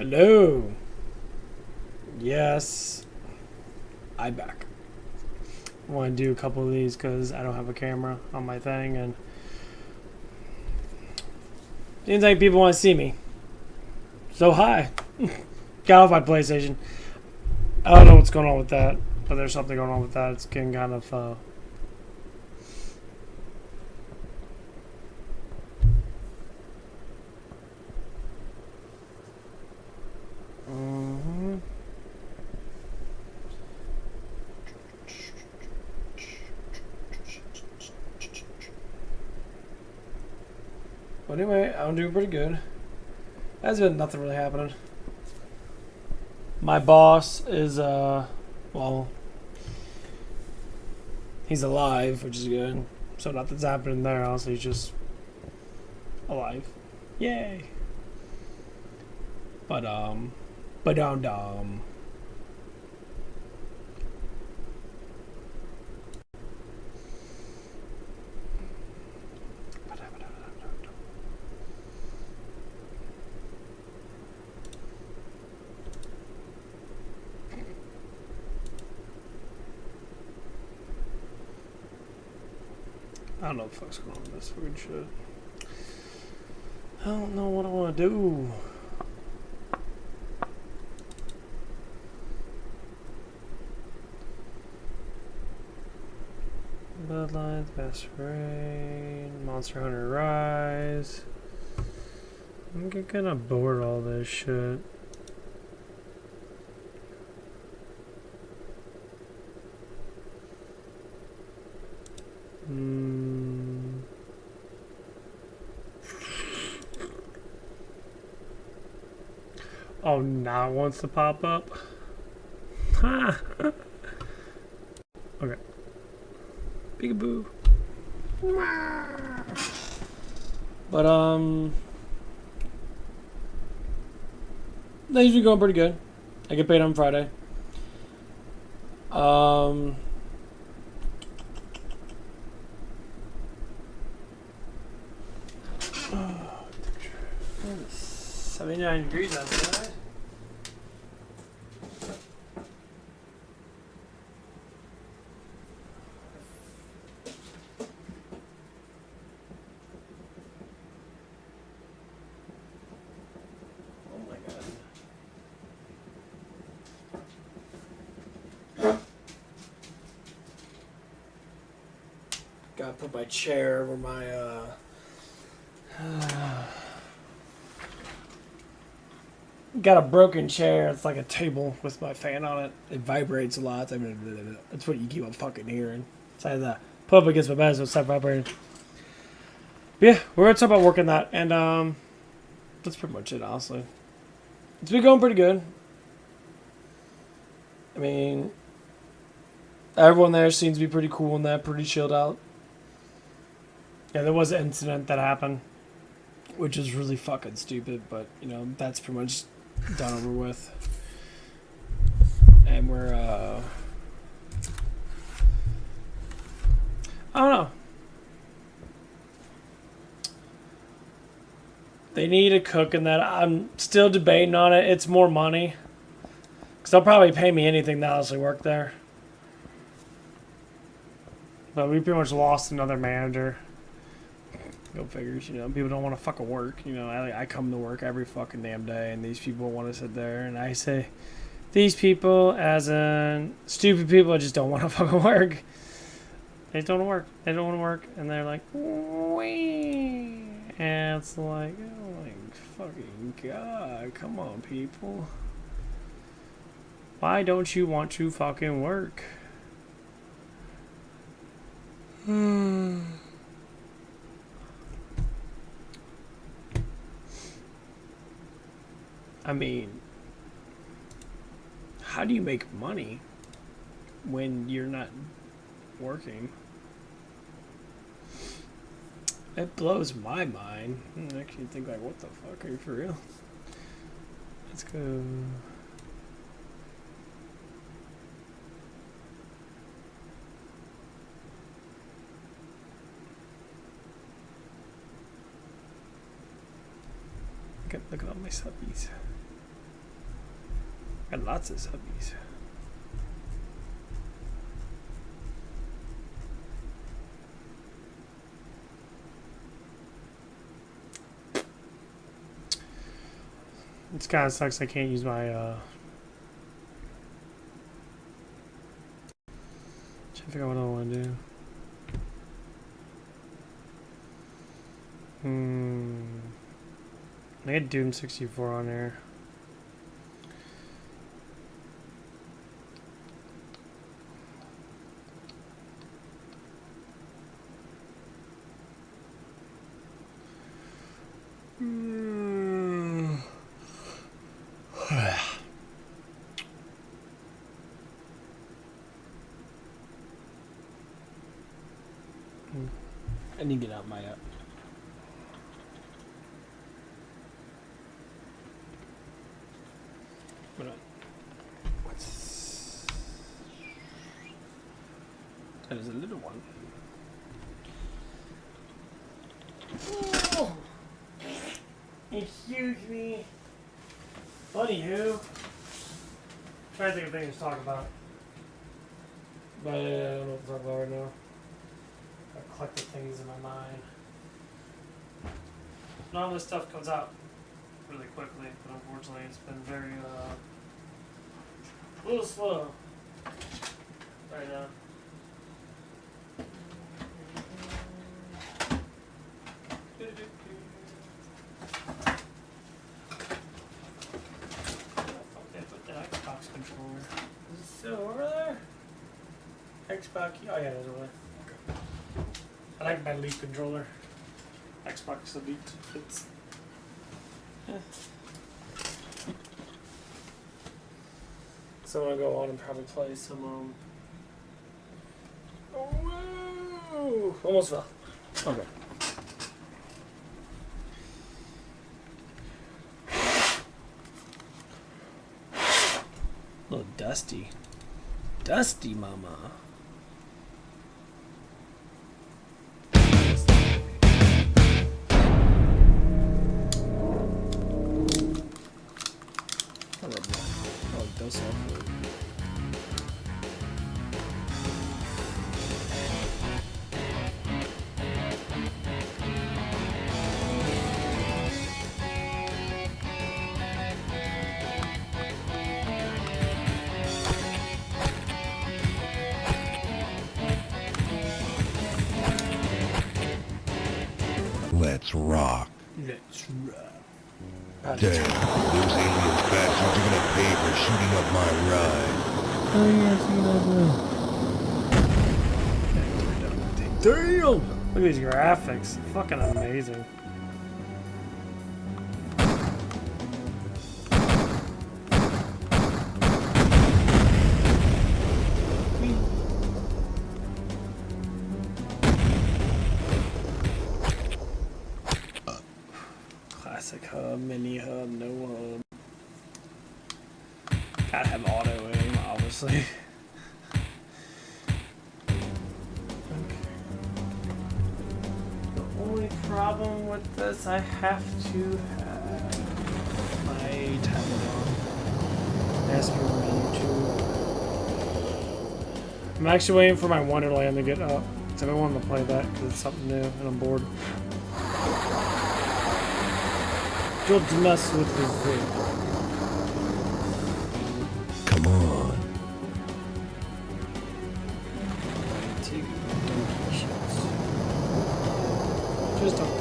Hello. Yes, I'm back. I want to do a couple of these because I don't have a camera on my thing, and seems like people want to see me. So hi. Got off my PlayStation. I don't know what's going on with that, but there's something going on with that. It's getting kind of But anyway, I'm doing pretty good. There's been nothing really happening. My boss is well, he's alive, which is good. So nothing's happening there. Honestly, he's just alive. Yay. But I don't know what the fuck's going on with this weird shit. I don't know what I want to do. Bloodlines, Best Rain, Monster Hunter Rise. I'm getting kind of bored of all this shit. Oh, now it wants to pop up? Ha! Okay. Peekaboo. But, things are going pretty good. I get paid on Friday. It's 79 degrees outside. Gotta put my chair over my got a broken chair. It's like a table with my fan on it. It vibrates a lot. That's what you keep on fucking hearing. So I had to put up against my bed so it stopped vibrating. But yeah, we're gonna talk about working that, and that's pretty much it, honestly. It's been going pretty good. I mean, everyone there seems to be pretty cool and that, pretty chilled out. Yeah, there was an incident that happened, which is really fucking stupid, but, you know, that's pretty much done over with. And we're, I don't know. They need a cook in that. I'm still debating on it. It's more money. Because they'll probably pay me anything to honestly work there. But we pretty much lost another manager. Go figures, you know, people don't want to fucking work. You know, I come to work every fucking damn day, and these people want to sit there, and I say, these people, as in stupid people, just don't want to fucking work. They just don't want to work. They don't want to work, and they're like, wee. And it's like, oh my fucking god, come on, people. Why don't you want to fucking work? I mean, how do you make money when you're not working? It blows my mind. I actually think like, what the fuck, are you for real? Let's go. Look at all my subbies. Got lots of subbies. It kind of sucks I can't use my trying to figure out what I want to do. I had Doom 64 on there. I need to get out my what's that is a little one. Oh. Excuse me. Funny who? Trying to think of things to talk about. But I don't know what to talk about right now. I collected things in my mind. None of this stuff comes out really quickly, but unfortunately it's been very a little slow right now. Xbox controller. Is it still over there? Xbox. Oh yeah, it is over there. Okay. I like my Elite controller. Xbox Elite. It's. So I'm gonna go on and probably play some. Oh, almost fell. Okay. A little dusty. Dusty, mama. Oh, it does sound good. Let's rock. Let's rock. Damn, those alien bastards are gonna pay for shooting up my ride. Damn! Look at these graphics. Fucking amazing. Classic hub, mini hub, no hub. Gotta have auto aim, obviously. The only problem with this, I have to have my tablet on. It has to be on YouTube. I'm actually waiting for my Wonderland to get up. Because I've been wanting to play that because it's something new and I'm bored. Don't mess with the zoo. Come on. Just don't.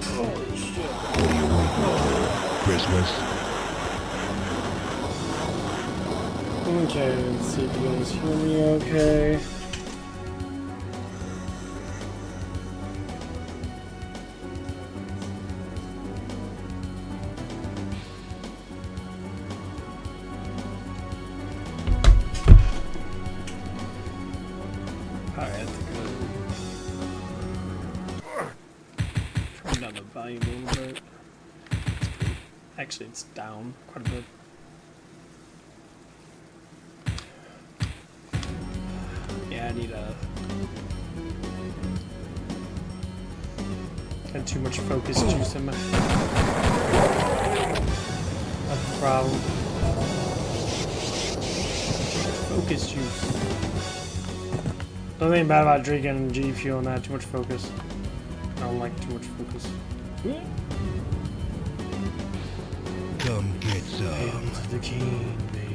Holy shit. What are you waiting for? Christmas? Okay, let's see if you guys hear me okay. Alright, that's good. Turn down the volume a little bit. Actually, it's down quite a bit. I need a... Got too much focus juice in my... That's the problem. Focus juice. Nothing bad about drinking G Fuel and that. Too much focus. I don't like too much focus. Come get Hail some. to the king, baby.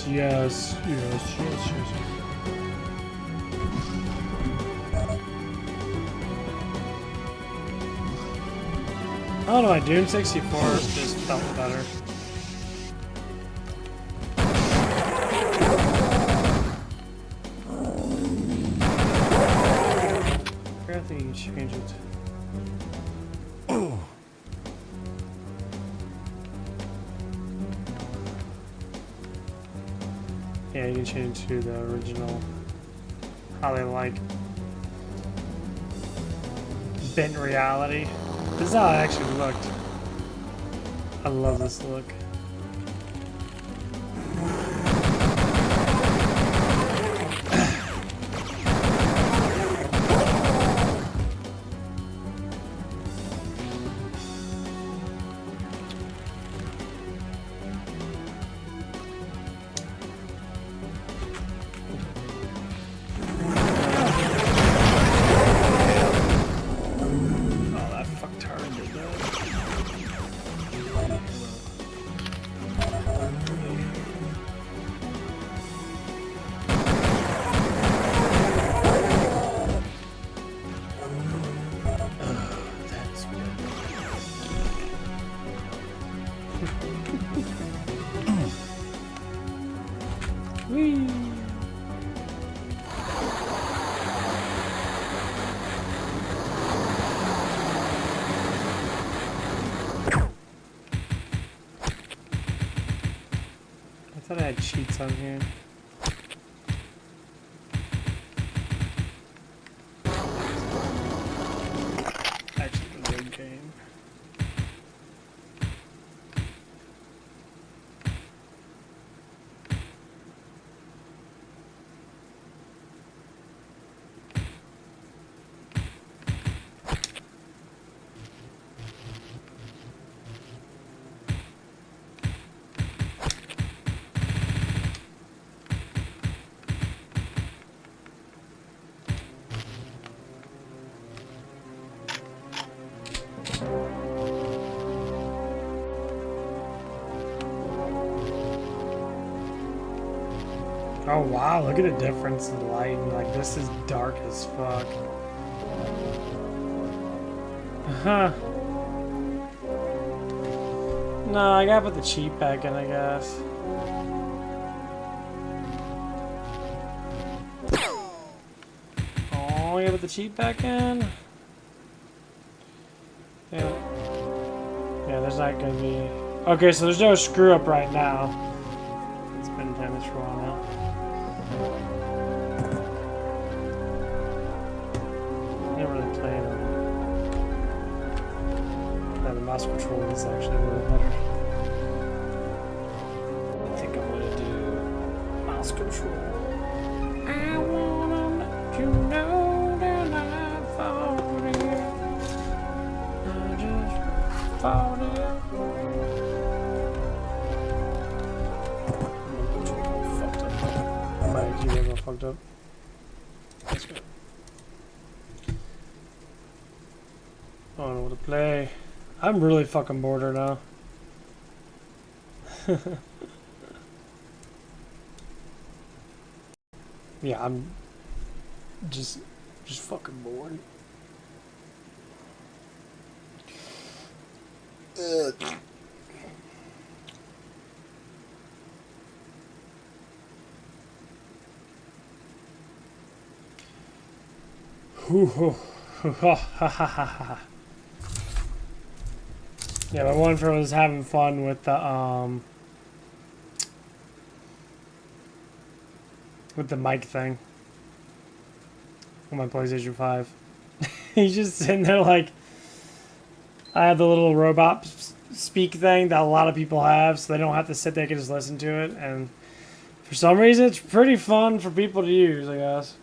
Yes, yes, yes, yes, yes. I don't know, my Dune 64 just felt better. I think you can change it. Yeah, you can change it to the original. How they like bent reality. This is how it actually looked. I love this look. Oh, that fucktard did that. That's good. Whee! I thought I had cheats on here. Actually, a good game. Oh wow, look at the difference in light. Like this is dark as fuck. Huh. No, I gotta put the cheat back in, I guess. Oh, I gotta put the cheat back in? Yeah. Yeah, there's not gonna be... Okay, so there's no screw up right now. It's been playing this for a while now. Not really playing it. The mouse control is actually a little better. I think I'm gonna do mouse control. I wanna let you know that I thought it. I just thought it. Fucked up. My keyboard got fucked up. That's good. I don't know what to play. I'm really fucking bored right now. Yeah, I'm just fucking bored. Yeah, my one friend was having fun with the mic thing on my PlayStation 5. He's just sitting there like, I have the little robot speak thing that a lot of people have, so they don't have to sit there, they can just listen to it. And for some reason, it's pretty fun for people to use, I guess.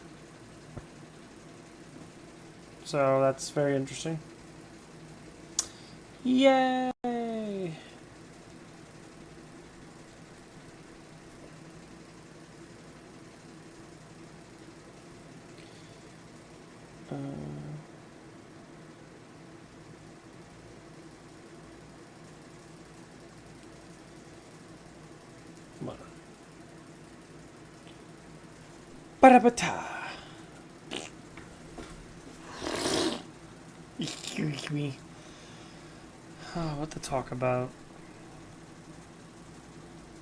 So that's very interesting. Yay! Ba-da-ba-ta. Me. Oh, what to talk about?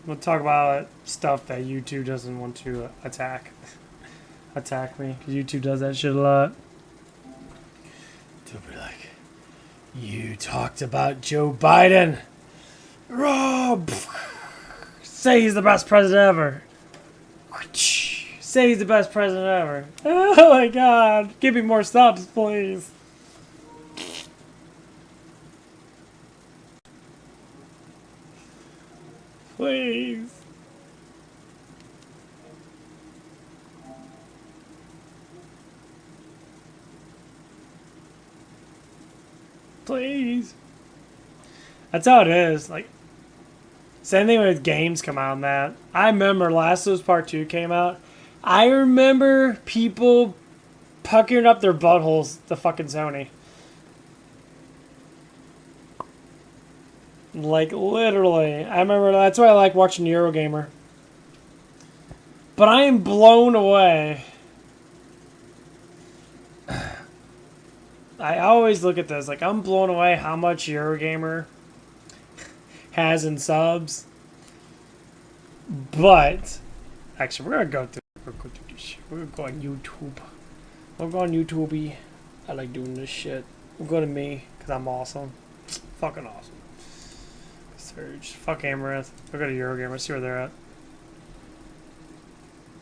We'll talk about stuff that YouTube doesn't want to attack me. YouTube does that shit a lot. They'll be like, you talked about Joe Biden. Rob, say he's the best president ever. Say he's the best president ever. Oh my god. Give me more subs, please. Please. Please. That's how it is. Like, same thing with games come out and that. I remember Last of Us Part 2 came out. I remember people puckering up their buttholes to fucking Sony. Like, literally. I remember that's why I like watching Eurogamer. But I am blown away. I always look at this. Like, I'm blown away how much Eurogamer has in subs. But, actually, we're going to go through. We're going to go on YouTube. We'll go on YouTube. I like doing this shit. We'll go to me, because I'm awesome. Fucking awesome. Surge. Fuck Amaranth. We'll go to Eurogamer, see where they're at.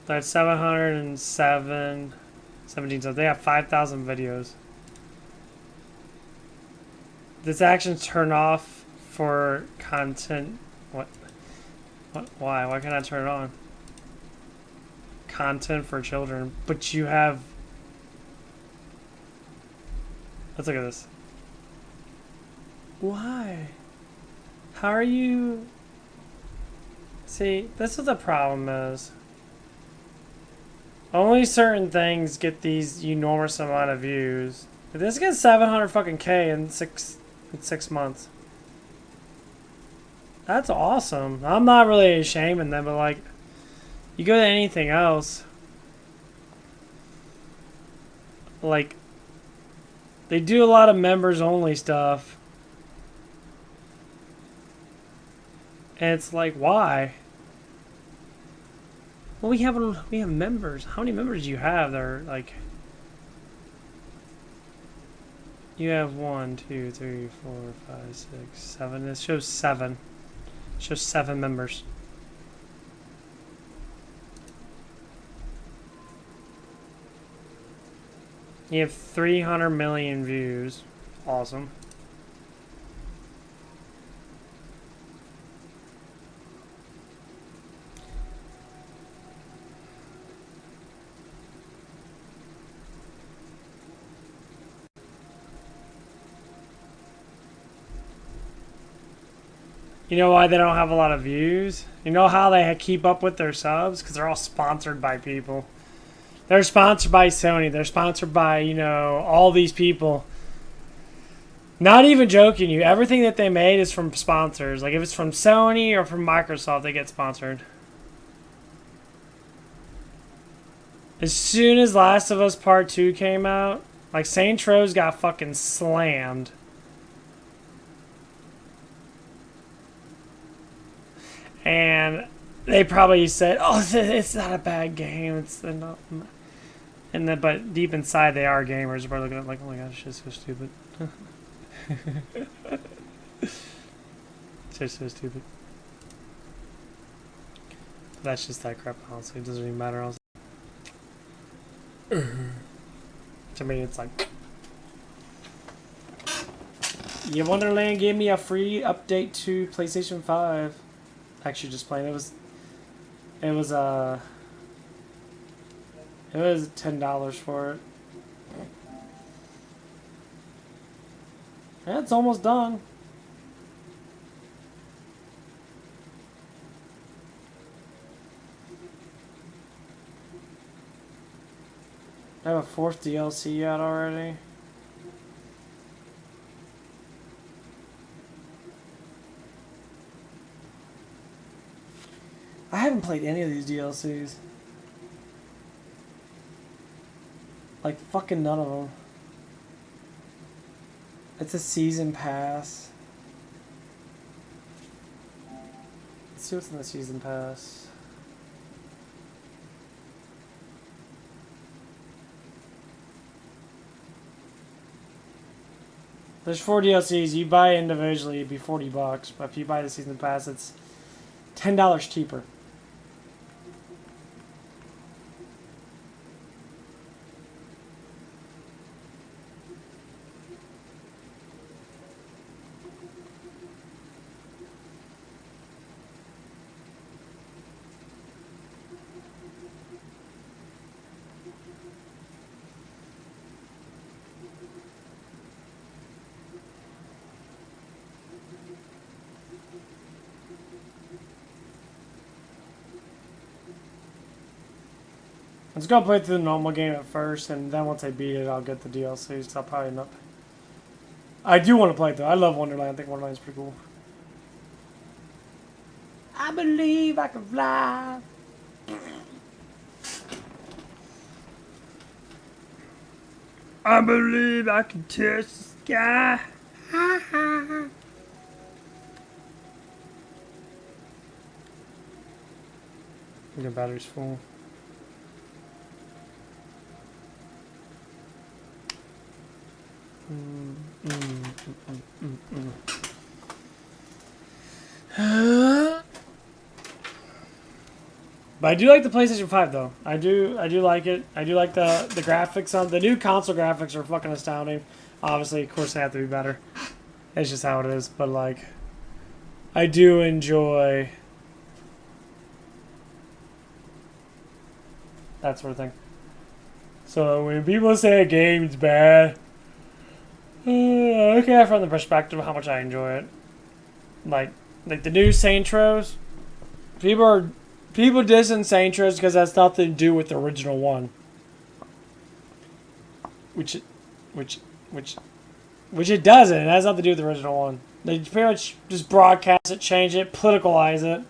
They're at 707. 17 subs. They have 5,000 videos. This action's turned off for content. What? Why? Why can't I turn it on? Content for children, but you have. Let's look at this. Why? How are you? See, this is the problem is. Only certain things get these enormous amount of views. This gets 700 fucking K in six months. That's awesome. I'm not really shaming them, but like. You go to anything else, like, they do a lot of members only stuff. And it's like, why? Well, we have members. How many members do you have that are like, you have 1, 2, 3, 4, 5, 6, 7. It shows 7. It shows 7 members. You have 300 million views. Awesome. You know why they don't have a lot of views? You know how they keep up with their subs? Because they're all sponsored by people. They're sponsored by Sony. They're sponsored by, you know, all these people. Not even joking you. Everything that they made is from sponsors. Like, if it's from Sony or from Microsoft, they get sponsored. As soon as Last of Us Part 2 came out, like, Saints Row's got fucking slammed. And they probably said, "Oh, it's not a bad game. It's not." And then, but deep inside, they are gamers. They're looking at it like, "Oh my gosh, shit's so stupid." It's just so stupid. But that's just that crap. Honestly, it doesn't even matter. To me, it's like, Yeah, Wonderland gave me a free update to PlayStation 5. Actually, just playing. It was $10 for it. Yeah, it's almost done. I have a 4th DLC out already. I haven't played any of these DLCs. Like, fucking none of them. It's a season pass. Let's see what's in the season pass. There's 4 DLCs. You buy individually, it'd be $40. But if you buy the season pass, it's $10 cheaper. Let's go play through the normal game at first, and then once I beat it, I'll get the DLCs, because I'll probably end up... I do want to play it, though. I love Wonderland. I think Wonderland's pretty cool. I believe I can fly. I believe I can touch the sky. Ha ha. Your battery's full. But I do like the PlayStation 5 though. I do like it. I do like the graphics on the new console graphics are fucking astounding. Obviously, of course they have to be better. It's just how it is, but like I do enjoy that sort of thing. So when people say a game's bad, look at it from the perspective of how much I enjoy it. Like the new Saintros, people dissing Saintros because that's nothing to do with the original one. Which it doesn't. It has nothing to do with the original one. They pretty much just broadcast it, change it, politicalize it.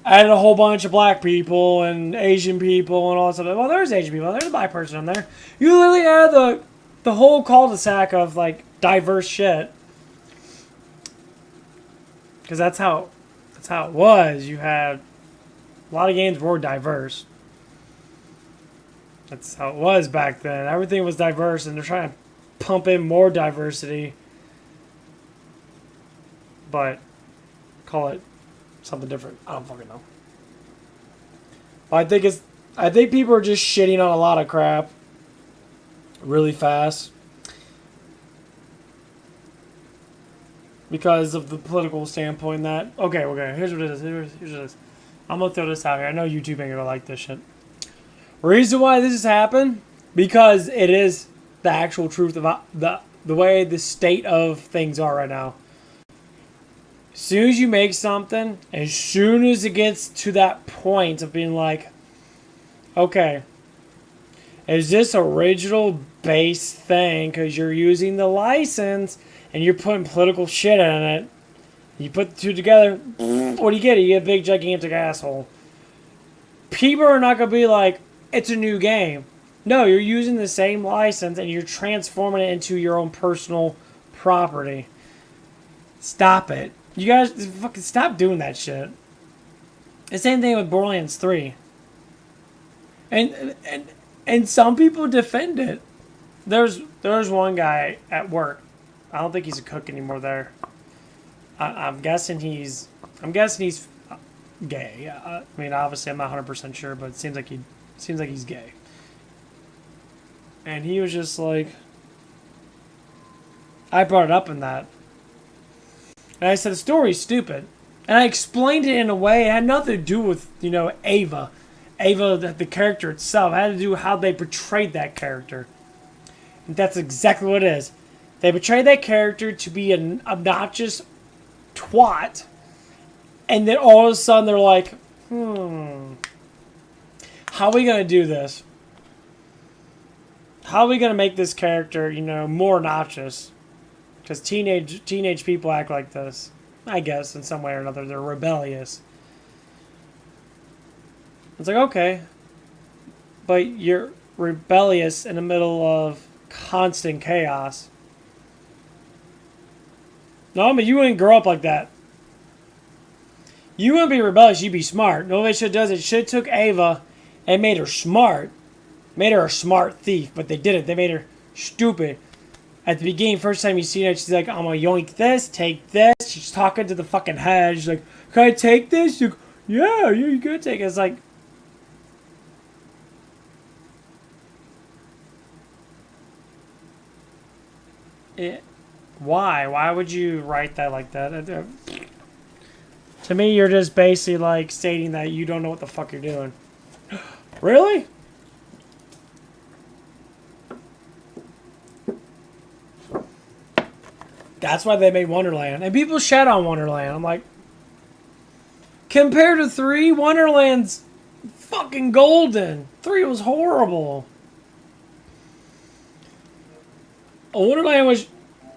Added a whole bunch of black people and Asian people and all that stuff. Well, there's Asian people. There's a black person in there. You literally add the whole cul-de-sac of like diverse shit. Because that's how it was. You had a lot of games were diverse. That's how it was back then. Everything was diverse, and they're trying to pump in more diversity. But call it something different. I don't fucking know. But I think people are just shitting on a lot of crap really fast because of the political standpoint that okay, here's what it is. Here's what it is. I'm gonna throw this out here. I know YouTube ain't gonna like this shit. Reason why this has happened because it is the actual truth about the way the state of things are right now. As soon as you make something, as soon as it gets to that point of being like, okay, is this original base thing because you're using the license and you're putting political shit in it, you put the two together, what do you get? You get a big gigantic asshole. People are not going to be like, it's a new game. No, you're using the same license and you're transforming it into your own personal property. Stop it. You guys fucking stop doing that shit. The same thing with Borderlands 3. And some people defend it. There's one guy at work. I don't think he's a cook anymore there. I'm guessing he's gay. I mean, obviously I'm not 100% sure, but it seems like he's gay. And he was just like, I brought it up in that. And I said, the story's stupid. And I explained it in a way, it had nothing to do with, Ava. Ava, the character itself. It had to do with how they portrayed that character. And that's exactly what it is. They portrayed that character to be an obnoxious twat. And then all of a sudden they're like, how are we going to do this? How are we going to make this character, more obnoxious? Because teenage people act like this. I guess, in some way or another. They're rebellious. It's like, okay. But you're rebellious in the middle of constant chaos. No, but you wouldn't grow up like that. You wouldn't be rebellious, you'd be smart. No, they should have done it. Should have took Ava and made her smart. Made her a smart thief, but they didn't. They made her stupid. At the beginning, first time you see her, she's like, I'm gonna yoink this, take this. She's talking to the fucking head. She's like, can I take this? She's like, yeah, you could take it. It's like, why? Why would you write that like that? To me, you're just basically like stating that you don't know what the fuck you're doing. Really? That's why they made Wonderland. And people shat on Wonderland. I'm like, compared to 3, Wonderland's fucking golden. 3 was horrible. Wonderland was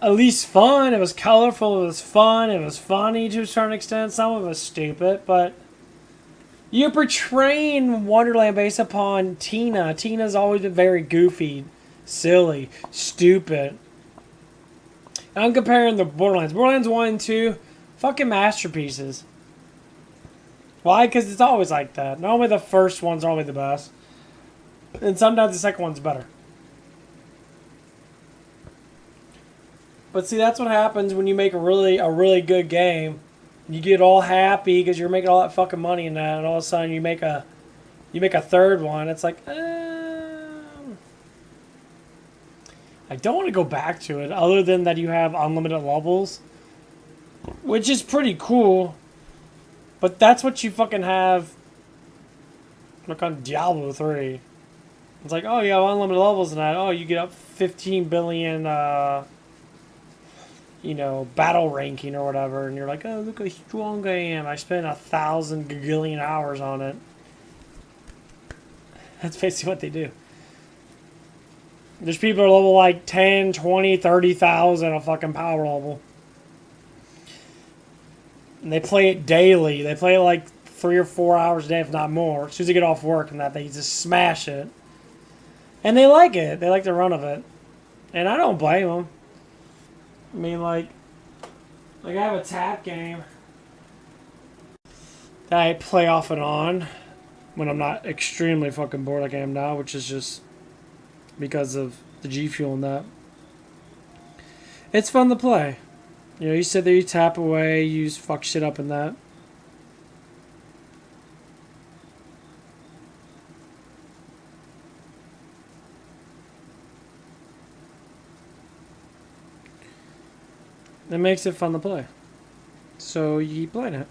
at least fun. It was colorful. It was fun. It was funny to a certain extent. Some of it was stupid, but you're portraying Wonderland based upon Tina. Tina's always been very goofy, silly, stupid. I'm comparing the Borderlands. Borderlands 1 and 2, fucking masterpieces. Why? Because it's always like that. Normally the first one's always the best. And sometimes the second one's better. But see, that's what happens when you make a really good game. You get all happy because you're making all that fucking money in that, and all of a sudden you make a third one. It's like, I don't want to go back to it, other than that you have unlimited levels, which is pretty cool. But that's what you fucking have. Look on Diablo 3. It's like, oh, you have unlimited levels in that. Oh, you get up 15 billion, battle ranking or whatever, and you're like, oh, look how strong I am. I spent 1,000 gagillion hours on it. That's basically what they do. There's people who are level like 10, 20, 30,000 a fucking power level. And they play it daily. They play it like 3 or 4 hours a day, if not more. As soon as they get off work and that, they just smash it. And they like it. They like the run of it. And I don't blame them. I mean, like I have a tap game that I play off and on when I'm not extremely fucking bored like I am now, which is just because of the G Fuel and that. It's fun to play. You sit there, you tap away, you fuck shit up in that. It makes it fun to play. So you keep playing it.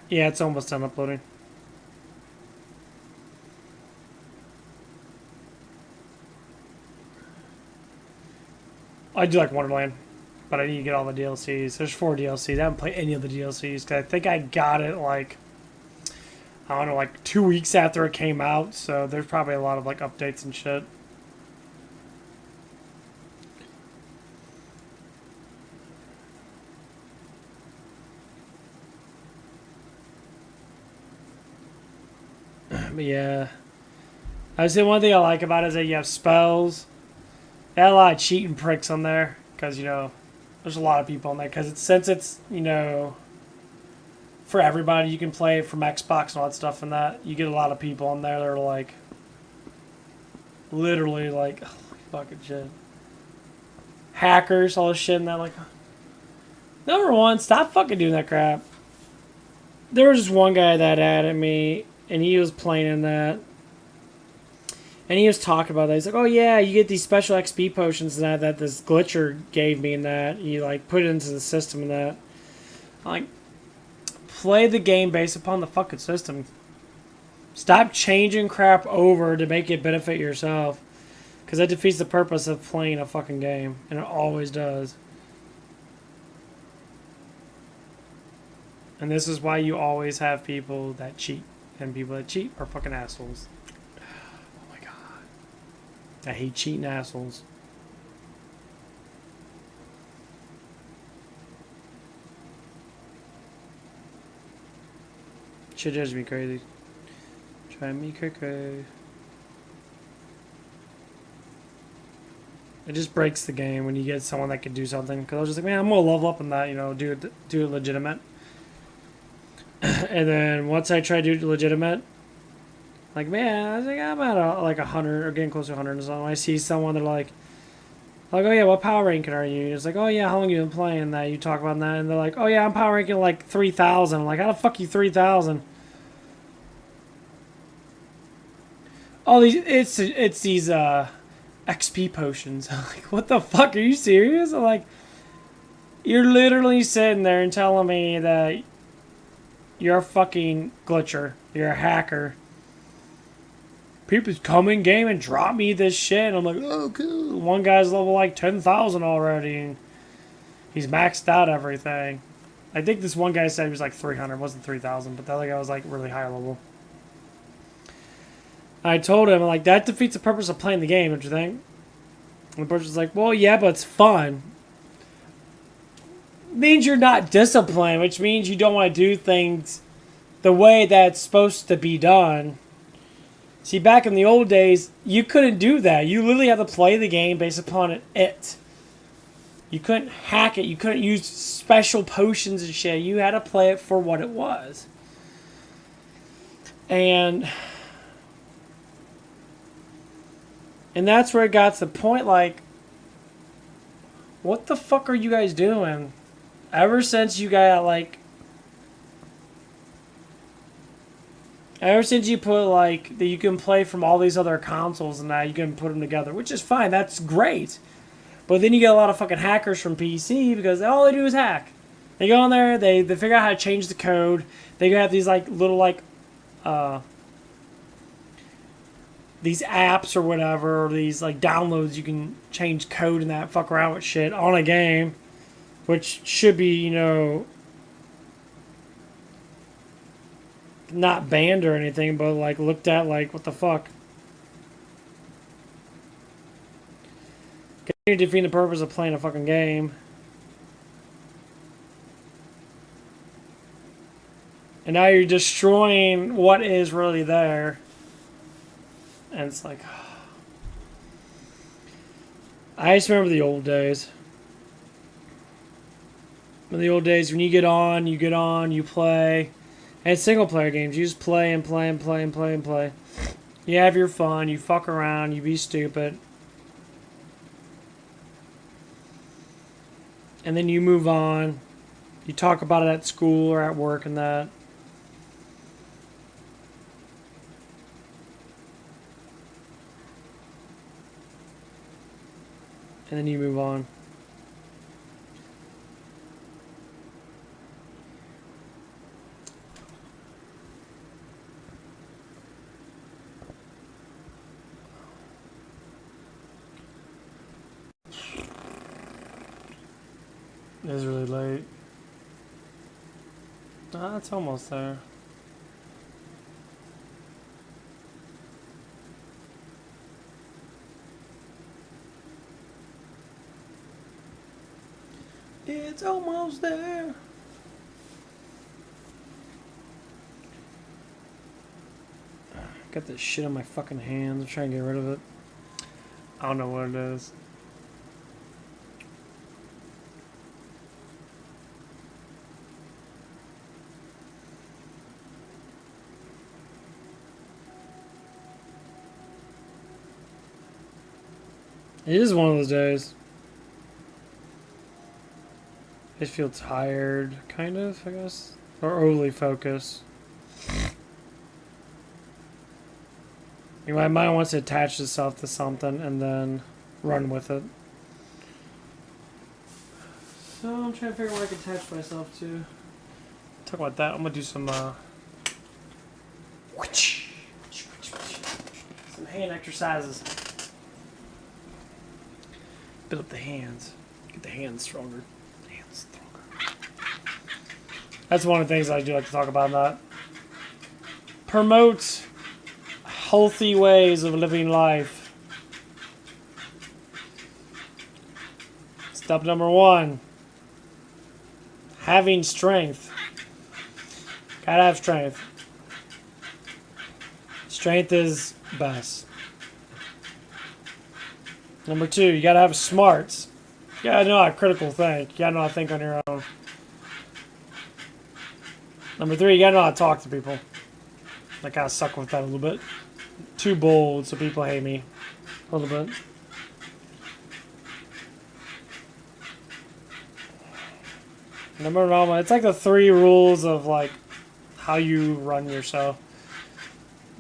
Yeah, it's almost done uploading. I do like Wonderland, but I need to get all the DLCs. There's 4 DLCs. I haven't played any of the DLCs because I think I got it like, I don't know, like 2 weeks after it came out. So there's probably a lot of like updates and shit. But yeah, I would say one thing I like about it is that you have spells. They had a lot of cheating pricks on there because there's a lot of people on there because since it's for everybody, you can play it from Xbox and all that stuff and that. You get a lot of people on there that are like literally like fucking shit, hackers, all this shit and that. Like, number one, stop fucking doing that crap. There was just one guy that added me. And he was playing in that. And he was talking about that. He's like, oh yeah, you get these special XP potions and that this glitcher gave me and that. You like put it into the system and that. I'm like, play the game based upon the fucking system. Stop changing crap over to make it benefit yourself. Because that defeats the purpose of playing a fucking game. And it always does. And this is why you always have people that cheat. And people that cheat are fucking assholes. Oh my god. I hate cheating assholes. Shit drives me crazy. Drive me crazy. It just breaks the game when you get someone that can do something. Because I was just like, man, I'm going to level up in that, you know, do it legitimate. And then once I try to do it legitimate, like, man, I was like, I'm at like 100 or getting close to 100 or something. I see someone, they're like, oh yeah, what power ranking are you? It's like, oh yeah, how long you been playing that? You talk about that, and they're like, oh yeah, I'm power ranking like 3,000. I'm like, how the fuck you 3,000? Oh, it's these XP potions. I'm like, what the fuck? Are you serious? I'm like, you're literally sitting there and telling me that you're a fucking glitcher. You're a hacker. People come in game and drop me this shit. And I'm like, oh, cool. One guy's level like 10,000 already. And he's maxed out everything. I think this one guy said he was like 300. It wasn't 3,000. But the other guy was like really high level. I told him, like, that defeats the purpose of playing the game, don't you think? And the person's like, well, yeah, but it's fun. It means you're not disciplined, which means you don't want to do things the way that's supposed to be done. See, back in the old days, you couldn't do that. You literally had to play the game based upon it. You couldn't hack it. You couldn't use special potions and shit. You had to play it for what it was. And that's where it got to the point, like, what the fuck are you guys doing? Ever since you got, like, ever since you put, like, that you can play from all these other consoles and that you can put them together, which is fine, that's great. But then you get a lot of fucking hackers from PC because all they do is hack. They go on there, they figure out how to change the code. They have these, like, little, like, these apps or whatever, or these, like, downloads you can change code and that, fuck around with shit on a game, which should be, you know, not banned or anything, but, like, looked at like, what the fuck? Continue to defeat the purpose of playing a fucking game. And now you're destroying what is really there. And it's like, I just remember the old days. In the old days, when you get on, you play. And single player games, you just play and play and play and play and play. You have your fun, you fuck around, you be stupid. And then you move on. You talk about it at school or at work and that. And then you move on. It's really late. It's almost there. It's almost there. Got this shit on my fucking hands. I'm trying to get rid of it. I don't know what it is. It is one of those days. I just feel tired, kind of, I guess. Or overly focused. My mind wants to attach itself to something and then run with it. So I'm trying to figure out where I can attach myself to. Talk about that. I'm gonna do some hand exercises. Build up the hands. Get the hands stronger. Hands stronger. That's one of the things I do like to talk about. That promote healthy ways of living life. Step number 1. Having strength. Gotta have strength. Strength is best. Number 2, you gotta have smarts. You gotta know how to critical think. You gotta know how to think on your own. Number 3, you gotta know how to talk to people. I kinda suck with that a little bit. Too bold, so people hate me. A little bit. Number 1, it's like the 3 rules of like how you run yourself.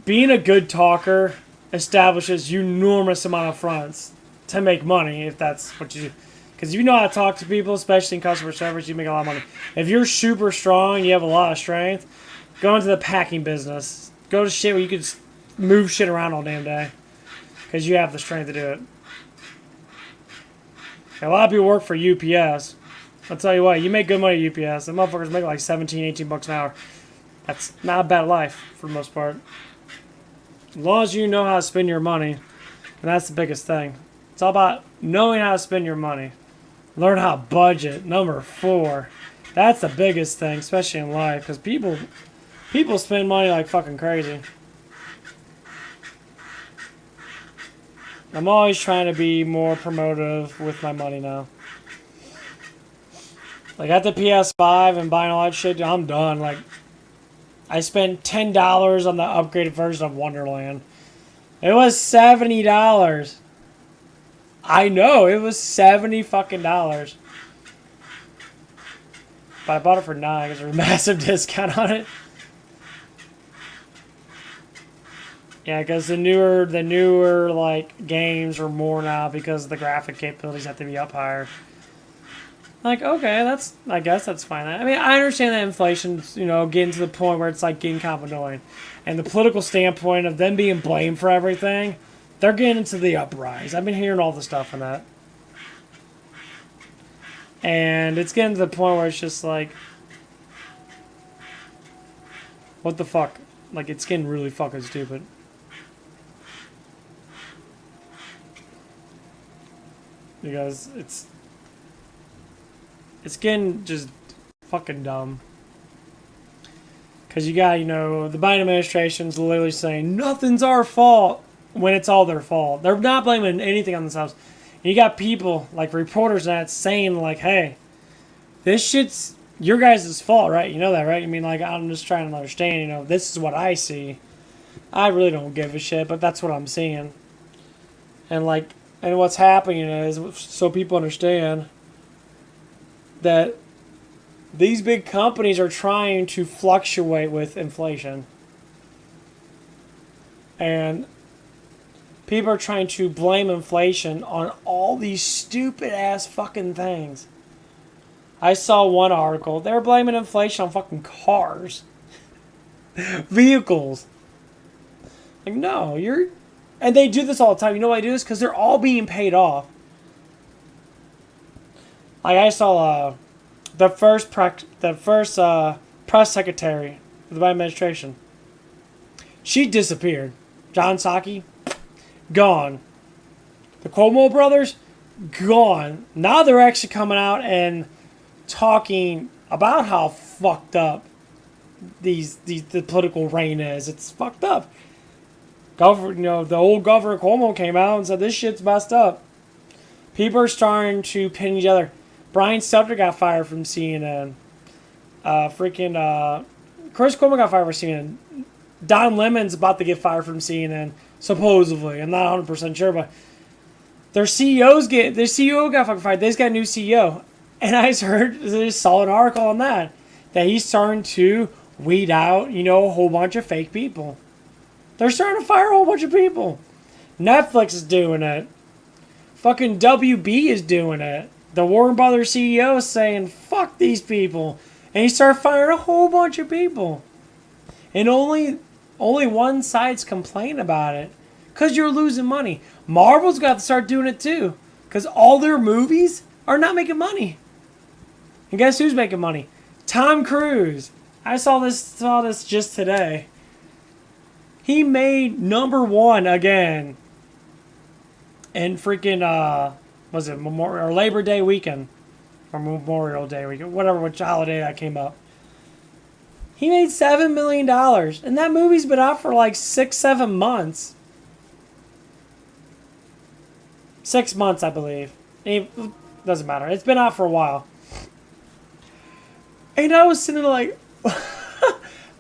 Being a good talker establishes enormous amount of fronts to make money if that's what you do. Because if you know how to talk to people, especially in customer service, you make a lot of money. If you're super strong, you have a lot of strength, go into the packing business. Go to shit where you can move shit around all damn day. Because you have the strength to do it. A lot of people work for UPS. I'll tell you what, you make good money at UPS. The motherfuckers make like 17, 18 bucks an hour. That's not a bad life for the most part. As long as you know how to spend your money, and that's the biggest thing. It's all about knowing how to spend your money. Learn how to budget. Number 4. That's the biggest thing, especially in life, because people spend money like fucking crazy. I'm always trying to be more promotive with my money now. Like at the PS5 and buying all that shit, I'm done. Like, I spent $10 on the upgraded version of Wonderland. It was $70. I know, it was $70 fucking dollars. But I bought it for $9 because there's a massive discount on it. Yeah, because the newer like games are more now because the graphic capabilities have to be up higher. Like, okay, I guess that's fine. I mean, I understand that inflation's, getting to the point where it's like getting kind of annoying. And the political standpoint of them being blamed for everything, they're getting into the uprise. I've been hearing all the stuff on that. And it's getting to the point where it's just like, what the fuck? Like, it's getting really fucking stupid. Because it's getting just fucking dumb. Because you got, the Biden administration's literally saying, nothing's our fault, when it's all their fault. They're not blaming anything on themselves. And you got people, like reporters and that, saying, like, hey, this shit's your guys' fault, right? You know that, right? I mean, like, I'm just trying to understand, this is what I see. I really don't give a shit, but that's what I'm seeing. And, like, and what's happening is, so people understand that these big companies are trying to fluctuate with inflation. And people are trying to blame inflation on all these stupid ass fucking things. I saw one article, they were blaming inflation on fucking cars. Vehicles. Like, no, and they do this all the time. You know why they do this? Because they're all being paid off. Like, I saw the first press secretary of the Biden administration. She disappeared. John Psaki, gone. The Cuomo brothers, gone. Now they're actually coming out and talking about how fucked up the political reign is. It's fucked up. The old governor Cuomo came out and said this shit's messed up. People are starting to pin each other. Brian Stelter got fired from CNN. Chris Cuomo got fired from CNN. Don Lemon's about to get fired from CNN, supposedly. I'm not 100% sure, but their CEO got fucking fired. They just got a new CEO. And I just saw an article on that he's starting to weed out, a whole bunch of fake people. They're starting to fire a whole bunch of people. Netflix is doing it. Fucking WB is doing it. The Warner Brothers CEO is saying, fuck these people. And he started firing a whole bunch of people. And only one side's complaining about it. Because you're losing money. Marvel's got to start doing it too. Because all their movies are not making money. And guess who's making money? Tom Cruise. I saw this just today. He made #1 again. And freaking, was it Memorial or Labor Day weekend? Or Memorial Day weekend. Whatever, which holiday that came up. He made $7 million. And that movie's been out for like 6-7 months. 6 months, I believe. It doesn't matter. It's been out for a while. And I was sitting there like...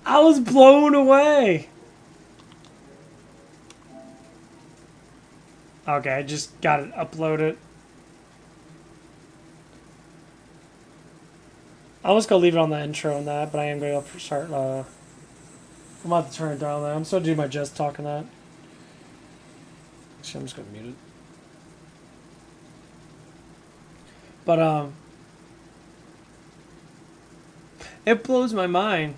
I was blown away. Okay, I just got it uploaded. I was going to leave it on the intro and that, but I am going to start... I'm about to turn it down there. I'm still doing my just talking that. Actually, I'm just going to mute it. But, it blows my mind.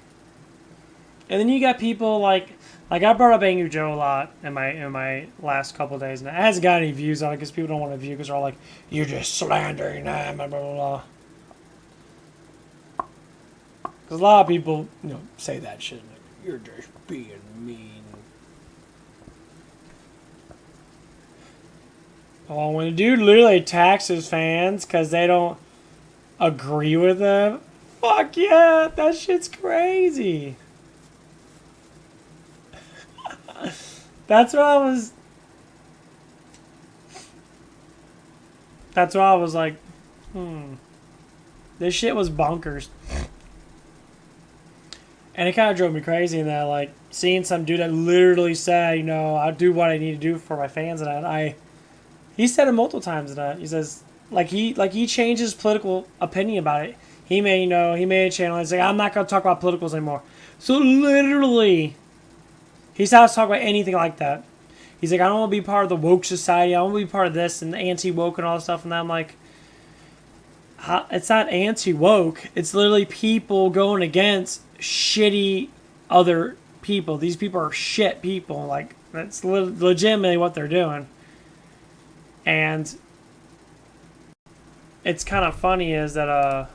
And then you got people like I brought up Angry Joe a lot in my last couple of days, and it hasn't got any views on it because people don't want to view because they're all like, you're just slandering them, blah, blah, blah. Because a lot of people, say that shit. Like, you're just being mean. Oh, when a dude literally attacks his fans because they don't agree with him, fuck yeah, that shit's crazy. That's what I was like, this shit was bonkers. And it kind of drove me crazy in that, like, seeing some dude that literally said, I'll do what I need to do for my fans, and he said it multiple times, and he says, he changed his political opinion about it. He made a channel, and he's like, I'm not going to talk about politicals anymore. So literally, he stops talking about anything like that. He's like, I don't want to be part of the woke society. I want to be part of this and the anti-woke and all this stuff. And I'm like, it's not anti-woke. It's literally people going against shitty other people. These people are shit people. Like, that's legitimately what they're doing. And it's kind of funny is that,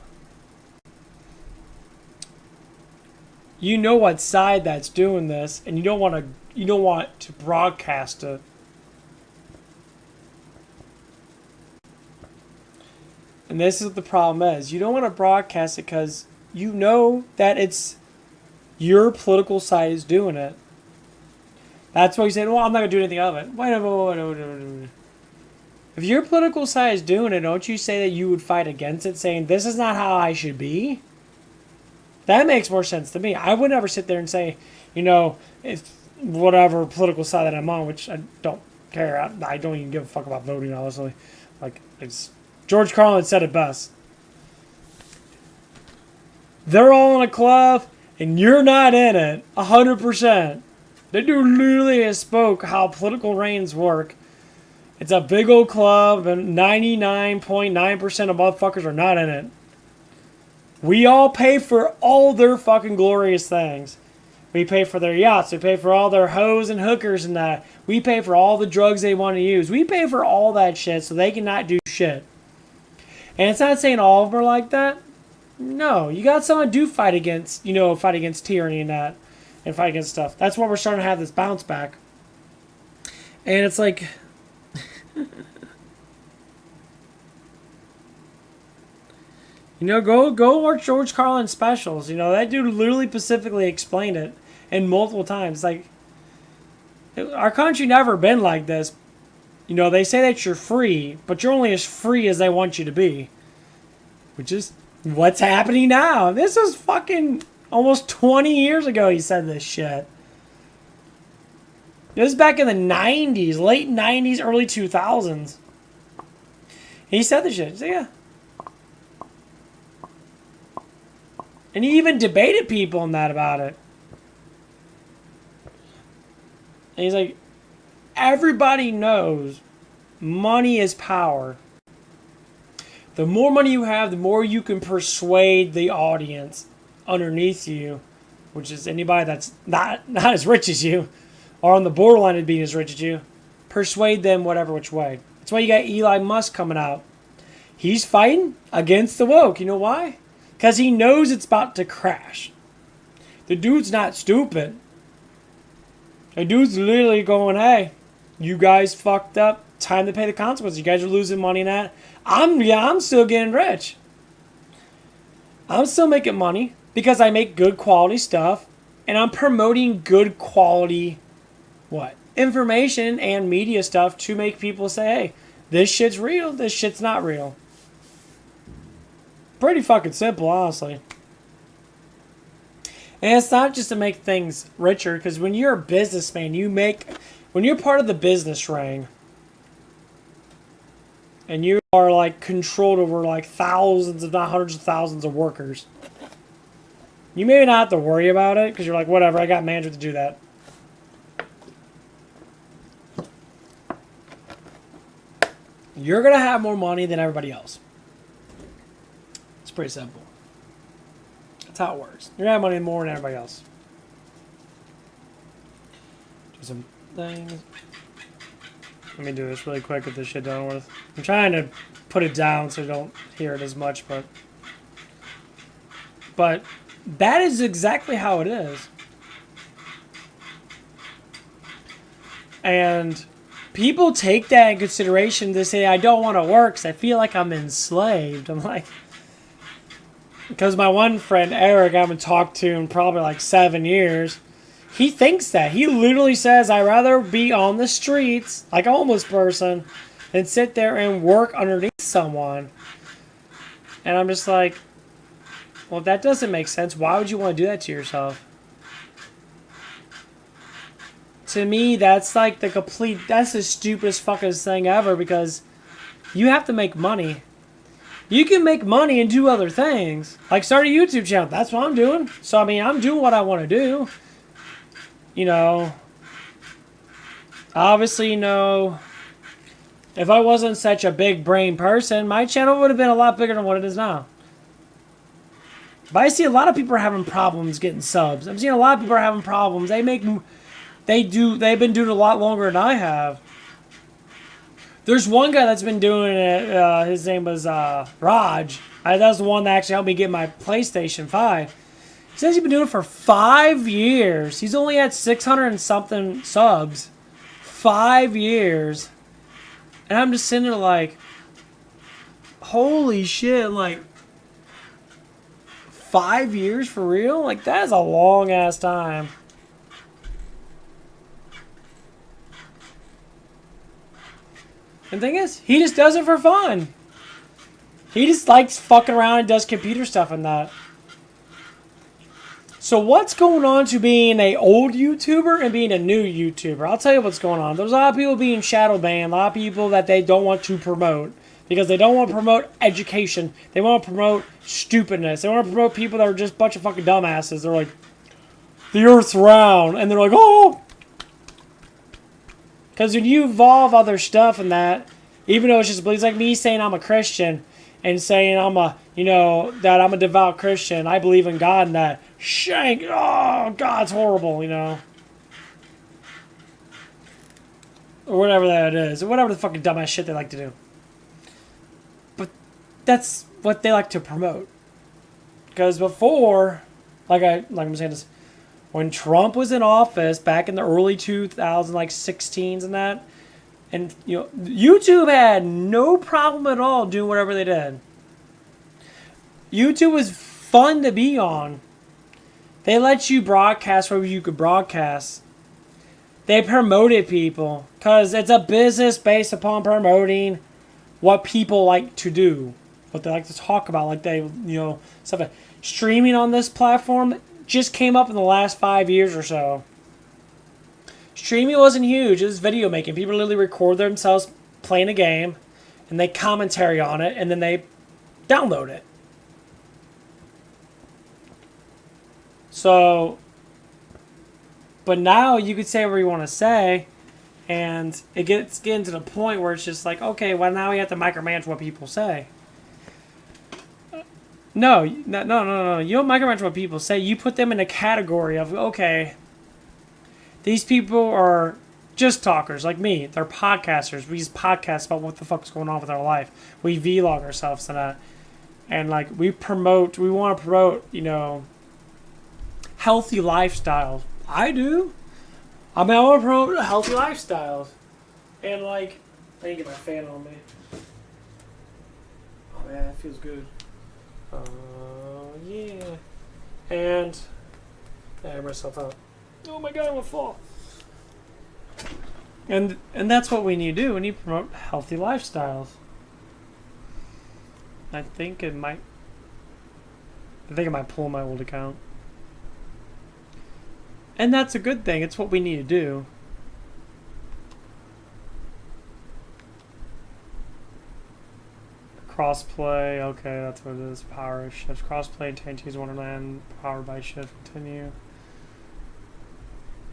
what side that's doing this, and you don't want to broadcast it. And this is what the problem is. You don't want to broadcast it because you know that it's your political side is doing it. That's why you say, well, I'm not going to do anything of it. Wait. If your political side is doing it, don't you say that you would fight against it, saying, this is not how I should be? That makes more sense to me. I would never sit there and say, if whatever political side that I'm on, which I don't care. I don't even give a fuck about voting, honestly. Like, it's George Carlin said it best. They're all in a club, and you're not in it. 100%. They do literally spoke how political reigns work. It's a big old club, and 99.9% of motherfuckers are not in it. We all pay for all their fucking glorious things. We pay for their yachts. We pay for all their hoes and hookers and that. We pay for all the drugs they want to use. We pay for all that shit so they cannot do shit. And it's not saying all of them are like that. No, you got someone do fight against tyranny and that. And fight against stuff. That's why we're starting to have this bounce back. And it's like... go watch George Carlin specials. That dude literally specifically explained it and multiple times. Like, our country never been like this. They say that you're free, but you're only as free as they want you to be. Which is what's happening now. This was fucking almost 20 years ago he said this shit. It was back in the 90s, late 90s, early 2000s. He said this shit. So yeah. And he even debated people on that about it. And he's like, everybody knows money is power. The more money you have, the more you can persuade the audience underneath you, which is anybody that's not as rich as you, or on the borderline of being as rich as you, persuade them whatever which way. That's why you got Elon Musk coming out. He's fighting against the woke. You know why? Because he knows it's about to crash. The dude's not stupid. The dude's literally going, hey, you guys fucked up. Time to pay the consequences. You guys are losing money in that. I'm still getting rich. I'm still making money because I make good quality stuff and I'm promoting good quality information and media stuff to make people say, hey, this shit's real, this shit's not real. Pretty fucking simple, honestly. And it's not just to make things richer, because when you're a businessman, when you're part of the business ring, and you are like controlled over like thousands, if not hundreds of thousands of workers, you may not have to worry about it because you're like, whatever, I got management to do that. You're going to have more money than everybody else. It's pretty simple. That's how it works. You're going to have money more than everybody else. Do some things. Let me do this really quick with this shit done with. I'm trying to put it down so you don't hear it as much, but that is exactly how it is. And people take that in consideration. They say, I don't want to work because I feel like I'm enslaved. I'm like, because my one friend, Eric, I haven't talked to in probably like 7 years. He thinks that. He literally says, I'd rather be on the streets like a homeless person than sit there and work underneath someone. And I'm just like, well, that doesn't make sense. Why would you want to do that to yourself? To me, that's like that's the stupidest fucking thing ever, because you have to make money. You can make money and do other things. Like start a YouTube channel. That's what I'm doing. So, I mean, I'm doing what I want to do. You know, obviously, if I wasn't such a big brain person, my channel would have been a lot bigger than what it is now. But I see a lot of people are having problems getting subs. I'm seeing a lot of people are having problems. They've been doing it a lot longer than I have. There's one guy that's been doing it. His name was Raj. That was the one that actually helped me get my PlayStation 5. He says he's been doing it for 5 years. He's only had 600 and something subs. 5 years. And I'm just sitting there like, holy shit, like, 5 years for real? Like, that is a long ass time. And the thing is, he just does it for fun. He just likes fucking around and does computer stuff and that. So what's going on to being an old YouTuber and being a new YouTuber? I'll tell you what's going on. There's a lot of people being shadow banned. A lot of people that they don't want to promote. Because they don't want to promote education. They want to promote stupidness. They want to promote people that are just a bunch of fucking dumbasses. They're like, the earth's round. And they're like, oh! Because when you evolve other stuff and that, even though it's just beliefs, like me saying I'm a Christian and saying that I'm a devout Christian, I believe in God and that, shank, oh, God's horrible, Or whatever that is. Or whatever the fucking dumbass shit they like to do. But that's what they like to promote. Because before, like I'm saying this, when Trump was in office back in the early 2000s, like 16s and that, and YouTube had no problem at all doing whatever they did. YouTube was fun to be on. They let you broadcast wherever you could broadcast. They promoted people because it's a business based upon promoting what people like to do, what they like to talk about, like they, stuff like streaming on this platform just came up in the last 5 years or so. Streaming wasn't huge. It was video making. People literally record themselves playing a game, and they commentary on it, and then they download it. But now you could say whatever you want to say, and it gets getting to the point where it's just like, okay, well now we have to micromanage what people say. No, no, no, no, no. You don't micromanage what people say. You put them in a category of, okay, these people are just talkers like me. They're podcasters. We just podcast about what the fuck's going on with our life. We vlog ourselves and that. And like we want to promote, you know, healthy lifestyles. I do. I mean, I want to promote healthy lifestyles. And like, I need to get my fan on me. Oh man, it feels good. Yeah. And I air myself out. Oh my god, I'm gonna fall. And that's what we need to do. We need to promote healthy lifestyles. I think it might pull my old account. And that's a good thing. It's what we need to do. Crossplay, okay, that's what it is. Power shift. Crossplay and TNT's Wonderland, powered by shift. Continue.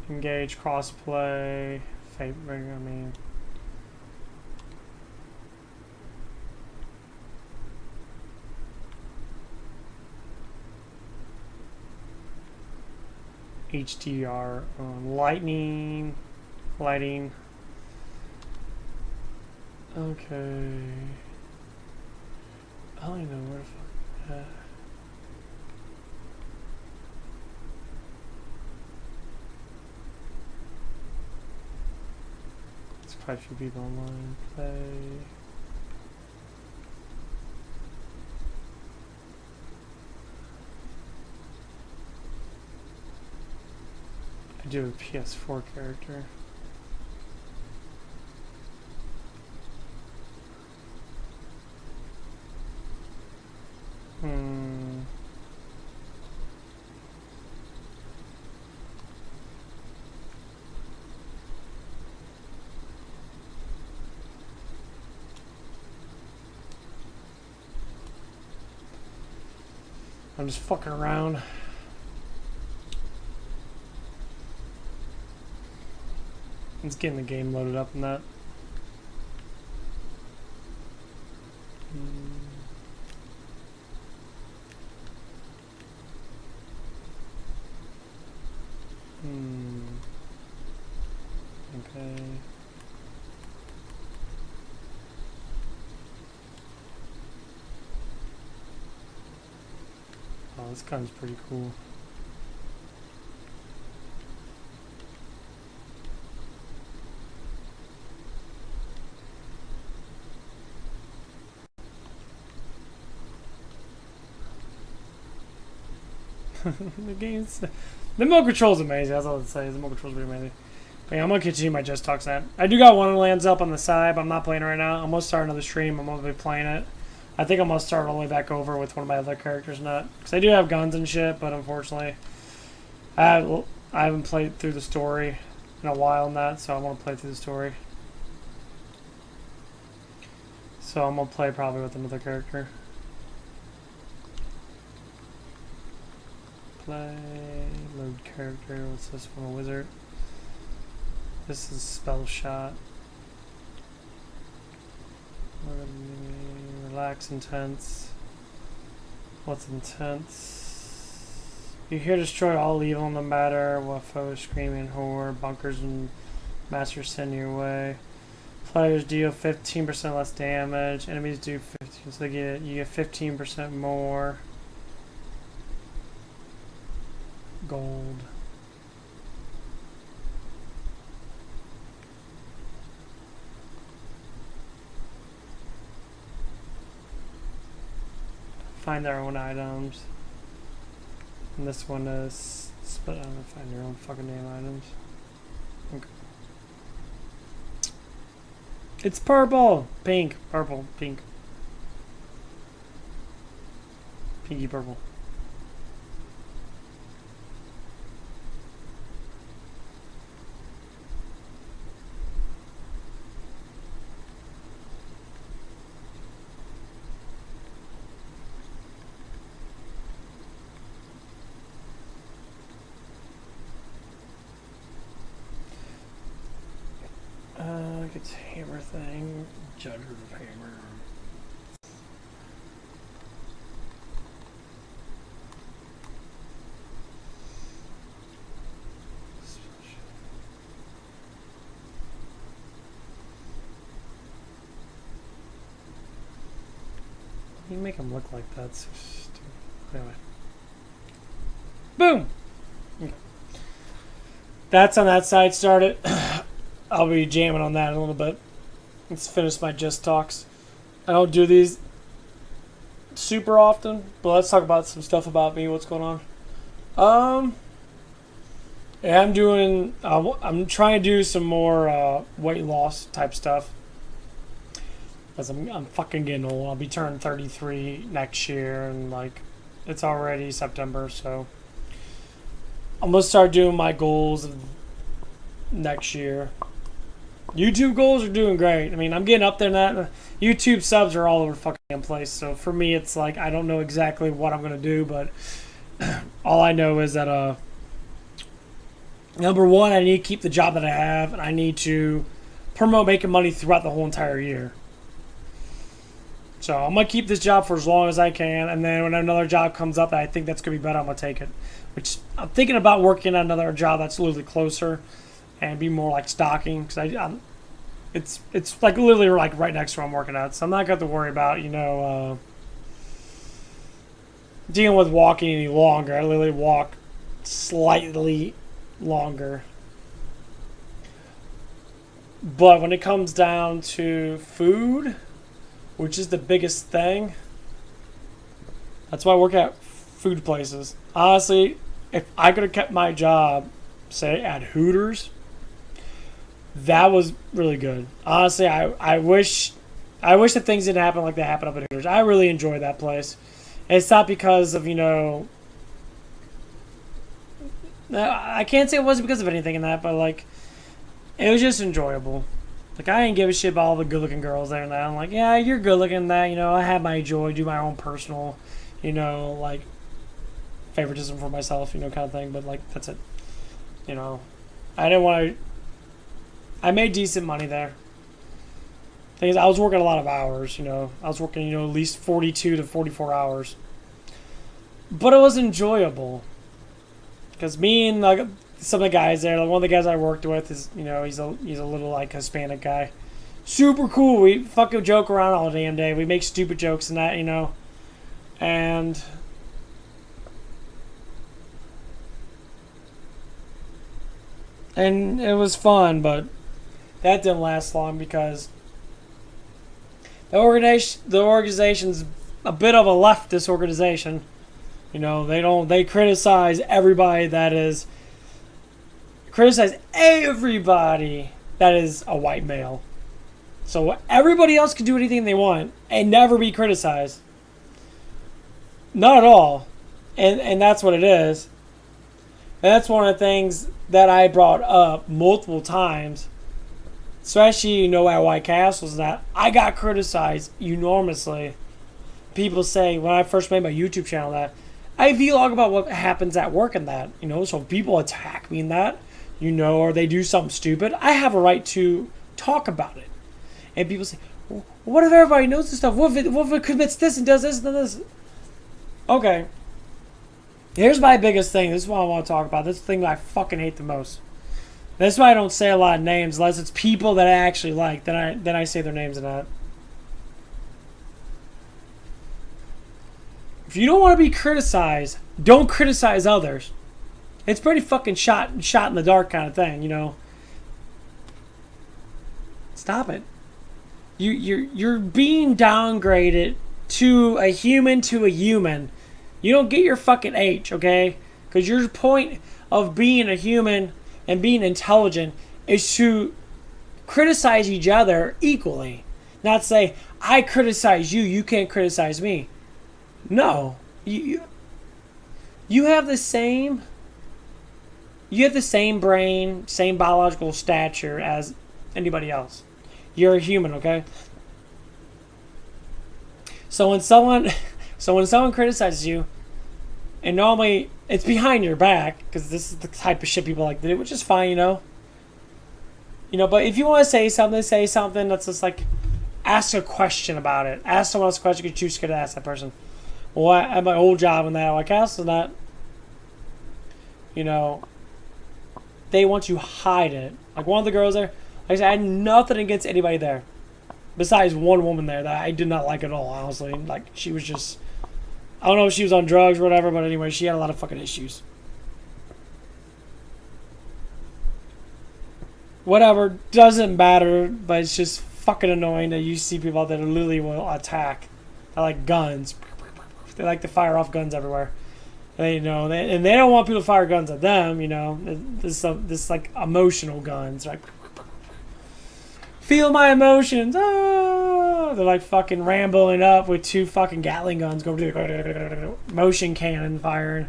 Engage crossplay. Favorite, I mean. HDR on lighting. Okay. I don't even know where the fuck. There's quite a few people online. Play. I do a PS4 character. I'm just fucking around. Let's get the game loaded up and that. Okay. Oh, this gun's pretty cool. The game's... The remote control's amazing, that's all I'd say. The remote control's pretty amazing. But yeah, I'm gonna continue my Just Talk Snap. I do got Wonderlands up on the side, but I'm not playing it right now. I'm gonna start another stream. I'm gonna be playing it. I think I'm gonna start all the way back over with one of my other characters, not because I do have guns and shit, but unfortunately, I haven't played through the story in a while in that, so I want to play through the story. So I'm gonna play probably with another character. Play, load character. What's this one? A wizard. This is spell shot. Relax, intense. What's intense? You hear destroy all evil, no matter what foes screaming horror, bunkers and masters send your way. Players deal 15% less damage. Enemies do 15, so you get 15% more gold. Find their own items. And this one is split on and find your own fucking damn items. Okay. It's purple! Pink. Purple. Pink. Pinky purple. hammer thing. Judgment of hammer. You make them look like that. So stupid. Anyway. Boom! Okay. That's on that side started. I'll be jamming on that in a little bit. Let's finish my Just Talks. I don't do these super often, but let's talk about some stuff about me, what's going on. Yeah, I'm trying to do some more weight loss type stuff. Because I'm fucking getting old. I'll be turning 33 next year, and like, it's already September, so I'm gonna start doing my goals next year. YouTube goals are doing great. I mean, I'm getting up there now. YouTube subs are all over fucking place. So for me, it's like I don't know exactly what I'm gonna do, but all I know is that number one, I need to keep the job that I have, and I need to promote making money throughout the whole entire year. So I'm gonna keep this job for as long as I can, and then when another job comes up that I think that's gonna be better, I'm gonna take it. Which I'm thinking about working at another job that's a little bit closer, and be more like stocking, because it's like literally like right next to where I'm working at, so I'm not going to worry about dealing with walking any longer. I literally walk slightly longer. But when it comes down to food, which is the biggest thing, that's why I work at food places. Honestly, if I could have kept my job, say at Hooters, that was really good. Honestly, I wish that things didn't happen like they happened up at Hooters. I really enjoyed that place. And it's not because of, I can't say it wasn't because of anything in that, but like, it was just enjoyable. Like, I didn't give a shit about all the good-looking girls there and that. I'm like, yeah, you're good-looking, that, I have my joy, do my own personal, like, favoritism for myself, kind of thing. But, like, that's it. I didn't want to... I made decent money there. Thing is, I was working a lot of hours, I was working, at least 42 to 44 hours. But it was enjoyable. Because me and, like, some of the guys there, like one of the guys I worked with is, he's a little, like, Hispanic guy. Super cool. We fucking joke around all damn day. We make stupid jokes and that, And it was fun, but that didn't last long because the organization's a bit of a leftist organization. They criticize everybody that is a white male. So everybody else can do anything they want and never be criticized. Not at all. And that's what it is. And that's one of the things that I brought up multiple times, especially, at White Castles, that I got criticized enormously. People say, when I first made my YouTube channel, that I vlog about what happens at work and that, so if people attack me in that, or they do something stupid, I have a right to talk about it. And people say, well, what if everybody knows this stuff? What if it commits this and does this and this? Okay. Here's my biggest thing. This is what I want to talk about. This is the thing that I fucking hate the most. That's why I don't say a lot of names unless it's people that I actually like. Then I say their names and that. If you don't want to be criticized, don't criticize others. It's pretty fucking shot in the dark kind of thing, Stop it. You're being downgraded to a human. You don't get your fucking H, okay? Because your point of being a human and being intelligent is to criticize each other equally. Not say, I criticize you, you can't criticize me. No. You have the same brain, same biological stature as anybody else. You're a human, okay? So when someone criticizes you, and normally it's behind your back, because this is the type of shit people like to do, which is fine, You know, but if you want to say something that's just like, ask a question about it. Ask someone else a question because you're scared to ask that person. Well, at my old job and that, like, ask them that, you know, they want to hide it. Like, one of the girls there, like I said, I had nothing against anybody there. Besides one woman there that I did not like at all, honestly. Like, she was just, I don't know if she was on drugs or whatever, but anyway, she had a lot of fucking issues. Whatever, doesn't matter, but it's just fucking annoying that you see people out there that literally will attack. They like guns. They like to fire off guns everywhere. They, you know, and they don't want people to fire guns at them, you know. This like emotional guns, like feel my emotions. Ah! They're like fucking rambling up with 2 fucking Gatling guns, go motion cannon firing.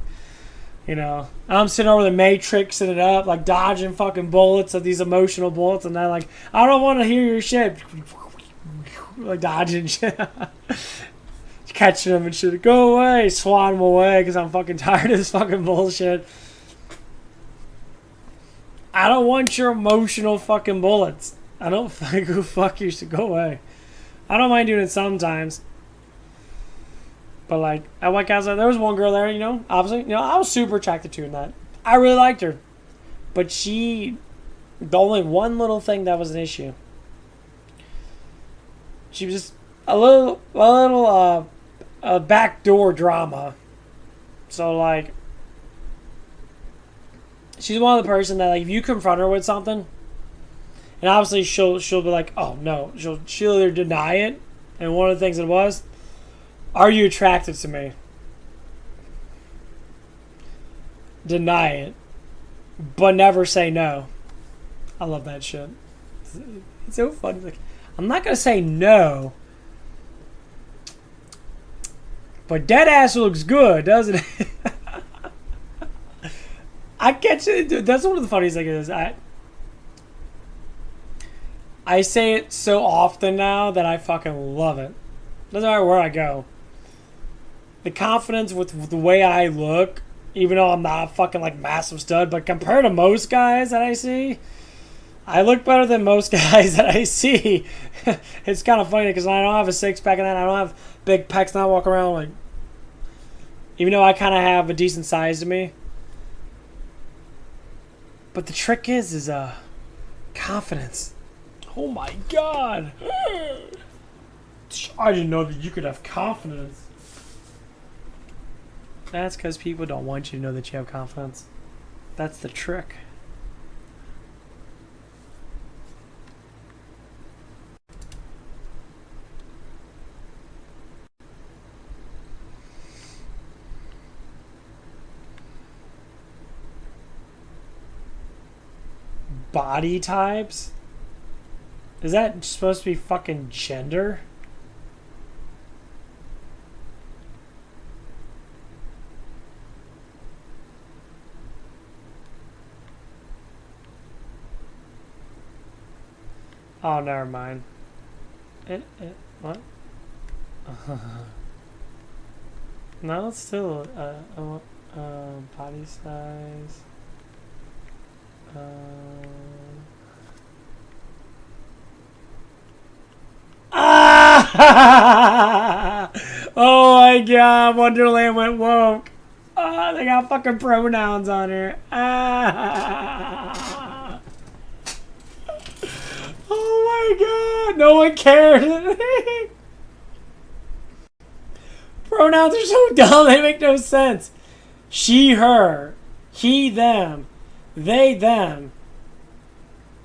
You know, I'm sitting over the Matrixing it up, like dodging fucking bullets of these emotional bullets, and they're like, I don't want to hear your shit. Like dodging shit. Catching them and shit. Go away. Swat them away because I'm fucking tired of this fucking bullshit. I don't want your emotional fucking bullets. I don't go fuck you. Should go away. I don't mind doing it sometimes. But like at White Castle, there was one girl there, you know, obviously, you know, I was super attracted to her in that. I really liked her. But the only one little thing that was an issue. She was just a little backdoor drama. So like, she's one of the person that like if you confront her with something, and obviously she'll be like, oh no, she'll either deny it, and one of the things it was, are you attracted to me? Deny it, but never say no. I love that shit. It's so funny. Like, I'm not gonna say no, but dead ass looks good, doesn't it? I get you. Dude, that's one of the funniest things. I say it so often now that I fucking love it. Doesn't matter where I go. The confidence with the way I look, even though I'm not a fucking like massive stud, but compared to most guys that I see, I look better than most guys that I see. It's kind of funny because I don't have a 6-pack and I don't have big pecs and I walk around like, even though I kind of have a decent size to me. But the trick is confidence. Oh my god. I didn't know that you could have confidence. That's because people don't want you to know that you have confidence. That's the trick. Body types? Is that supposed to be fucking gender? Oh, never mind. What? No, it's still body size. Ah! Oh my god, Wonderland went woke. They got fucking pronouns on her. Ah! Oh my god, no one cares. Pronouns are so dumb, they make no sense. She, her. He, them. They, them.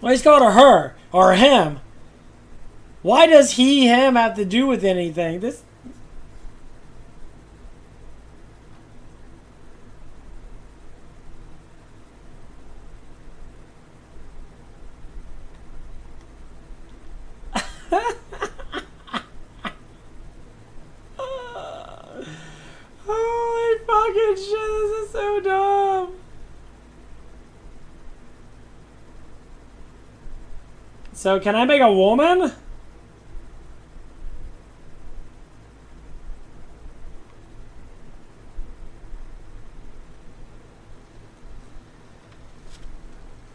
Why is called her or him? Why does he, him have to do with anything? This. Holy fucking shit, this is so dumb. So can I make a woman?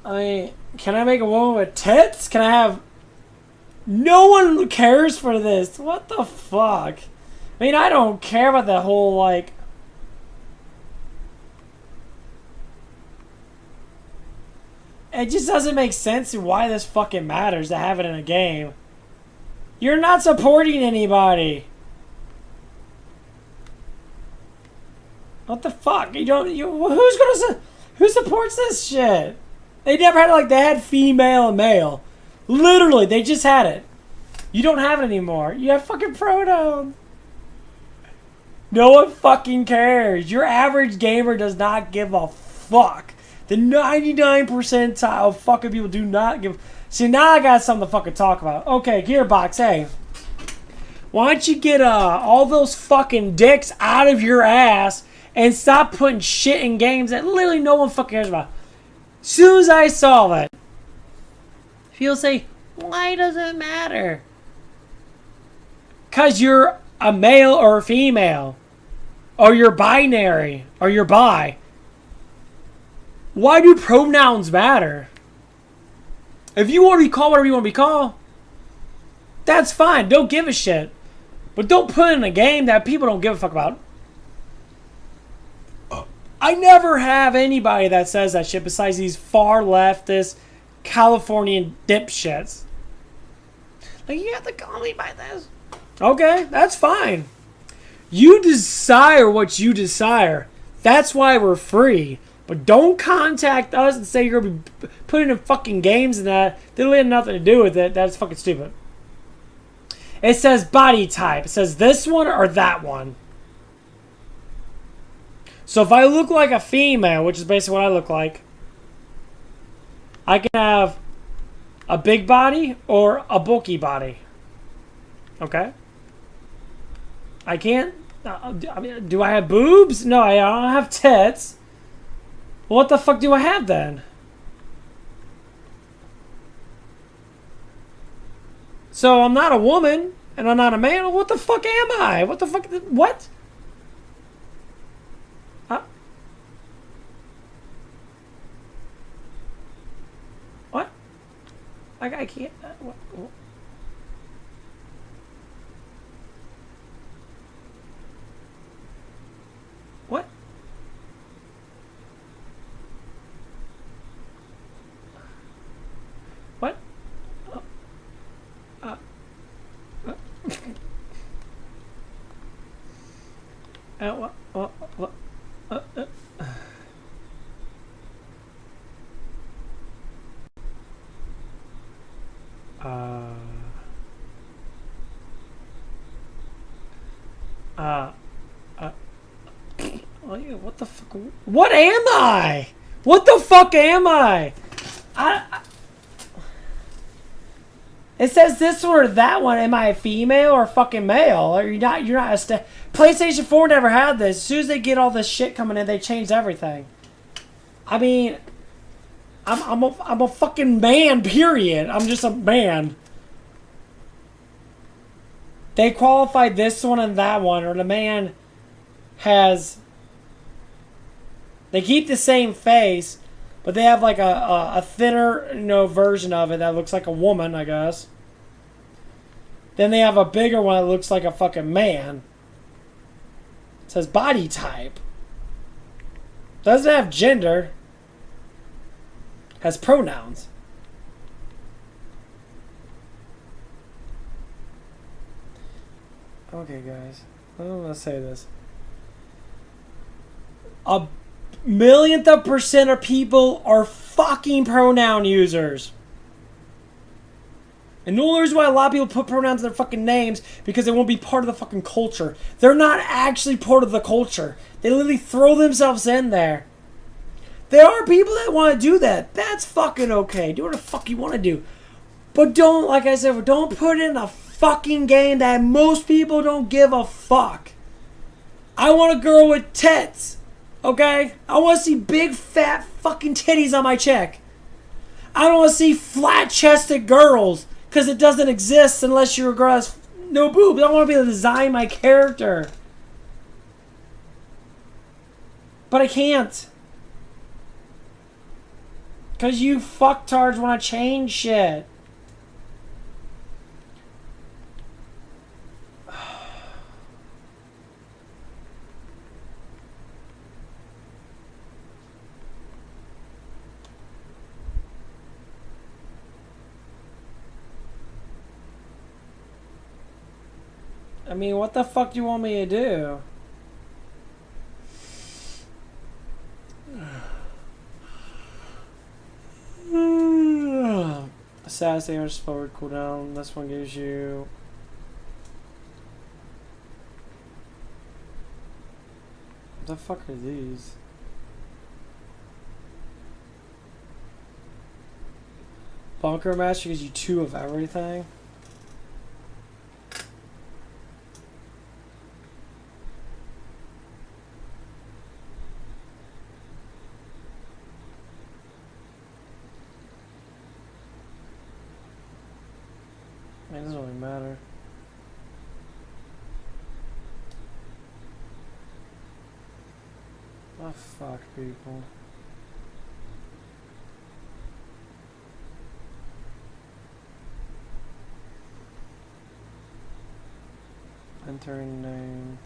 I mean, can I make a woman with tits? Can I have... No one cares for this. What the fuck? I mean, I don't care about the whole, like... It just doesn't make sense why this fucking matters to have it in a game. You're not supporting anybody. What the fuck? Who supports this shit? They never had they had female and male. Literally, they just had it. You don't have it anymore. You have fucking pronouns. No one fucking cares. Your average gamer does not give a fuck. The 99% percentile of fucking people do not give... See, now I got something to fucking talk about. Okay, Gearbox, hey. Why don't you get all those fucking dicks out of your ass and stop putting shit in games that literally no one fucking cares about? As soon as I saw that, people say, why does it matter? Because you're a male or a female. Or you're binary. Or you're bi. Why do pronouns matter? If you want to be called whatever you want to be called, that's fine. Don't give a shit. But don't put in a game that people don't give a fuck about. I never have anybody that says that shit besides these far leftist Californian dipshits. Like, you have to call me by this. Okay, that's fine. You desire what you desire. That's why we're free. But don't contact us and say you're going to be putting in fucking games and that. They really have nothing to do with it. That's fucking stupid. It says body type. It says this one or that one. So if I look like a female, which is basically what I look like, I can have a big body or a bulky body. Okay? I can't... I mean, do I have boobs? No, I don't have tits. What the fuck do I have then? So I'm not a woman and I'm not a man. What the fuck am I? What the fuck? What? What? I can't. What? What? What? What? What the fuck? What am I? What the fuck am I? It says this one or that one. Am I a female or a fucking male? Or you're not a PlayStation 4 never had this. As soon as they get all this shit coming in, they changed everything. I mean, I'm a fucking man, period. I'm just a man. They qualified this one and that one, or the man has... They keep the same face, but they have like a thinner, version of it that looks like a woman, I guess. Then they have a bigger one that looks like a fucking man. It says body type. Doesn't have gender. Has pronouns. Okay, guys. I'm gonna say this. A millionth of percent of people are fucking pronoun users. And the only reason why a lot of people put pronouns in their fucking names because they won't be part of the fucking culture. They're not actually part of the culture. They literally throw themselves in there. There are people that want to do that. That's fucking okay. Do what the fuck you want to do. But don't, like I said, don't put in a fucking game that most people don't give a fuck. I want a girl with tits. Okay? I want to see big, fat, fucking titties on my chick. I don't want to see flat-chested girls, because it doesn't exist unless you're a girl that's no boobs. I don't want to be able to design my character. But I can't. Cause you fucktards want to change shit. I mean, what the fuck do you want me to do? Assassin damage forward cooldown. This one gives you. What the fuck are these? Bunker Master gives you 2 of everything. It doesn't really matter. Oh fuck, people. Entering name.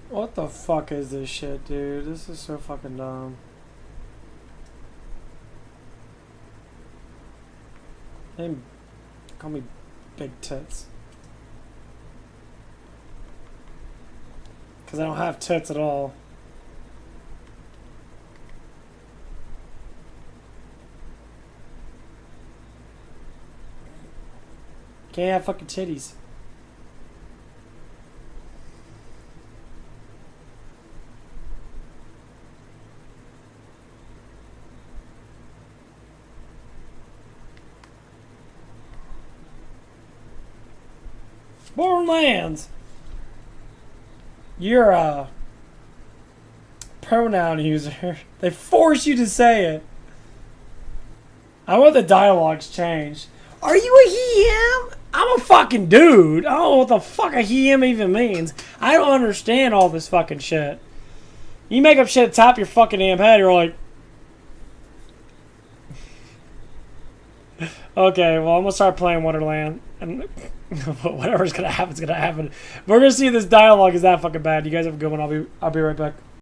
What the fuck is this shit, dude? This is so fucking dumb. Name, call me Big Tits. Because I don't have tits at all. Can't have fucking titties. Borderlands! You're a pronoun user. They force you to say it. I want the dialogues changed. Are you a he, him? I'm a fucking dude. I don't know what the fuck a he, him even means. I don't understand all this fucking shit. You make up shit at the top of your fucking damn head, you're like... Okay, well, I'm gonna start playing Wonderland. And whatever's gonna happen is gonna happen. We're gonna see if this dialogue is that fucking bad. You guys have a good one. I'll be right back.